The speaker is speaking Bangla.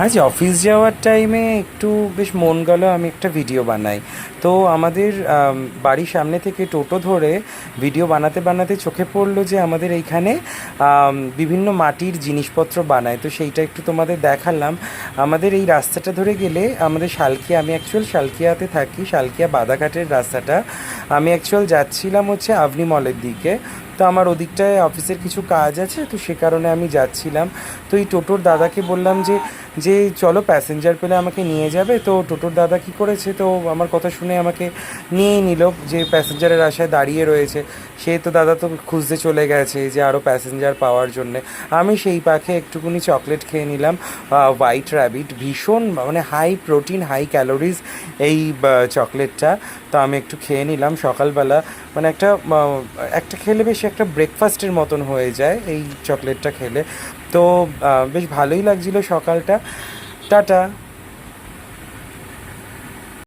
আজ অফিস যাওয়ার টাইমে একটু বেশ মন গেল আমি একটা ভিডিও বানাই। তো আমাদের বাড়ির সামনে থেকে টোটো ধরে ভিডিও বানাতে বানাতে চোখে পড়লো যে আমাদের এইখানে বিভিন্ন মাটির জিনিসপত্র বানায়, তো সেইটা একটু তোমাদের দেখালাম। আমাদের এই রাস্তাটা ধরে গেলে আমাদের শালকিয়া, আমি অ্যাকচুয়াল শালকিয়াতে থাকি, শালকিয়া বাদাঘাটের রাস্তাটা। আমি অ্যাকচুয়াল যাচ্ছিলাম হচ্ছে আভনি মলের দিকে। তো আমার ওদিকটায় অফিসের কিছু কাজ আছে, তো সে কারণে আমি যাচ্ছিলাম। তো এই টোটোর দাদাকে বললাম যে যে চলো প্যাসেঞ্জার পেলে আমাকে নিয়ে যাবে। তো টোটোর দাদা কী করেছে, তো আমার কথা শুনে আমাকে নিয়েই নিল, যে প্যাসেঞ্জারের আশায় দাঁড়িয়ে রয়েছে। সে তো দাদা তো খুঁজতে চলে গেছে যে আরও প্যাসেঞ্জার পাওয়ার জন্যে। আমি সেই পাখে একটুকুনি চকলেট খেয়ে নিলাম, হোয়াইট র্যাবিট, ভীষণ মানে হাই প্রোটিন হাই ক্যালোরিজ এই চকলেটটা। তো আমি একটু খেয়ে নিলাম সকালবেলা, মানে একটা খেলে বেশ একটা ব্রেকফাস্টের মতন হয়ে যায় এই চকলেটটা খেলে। তো বেশ ভালোই লাগছিলো সকালটা। টাটা।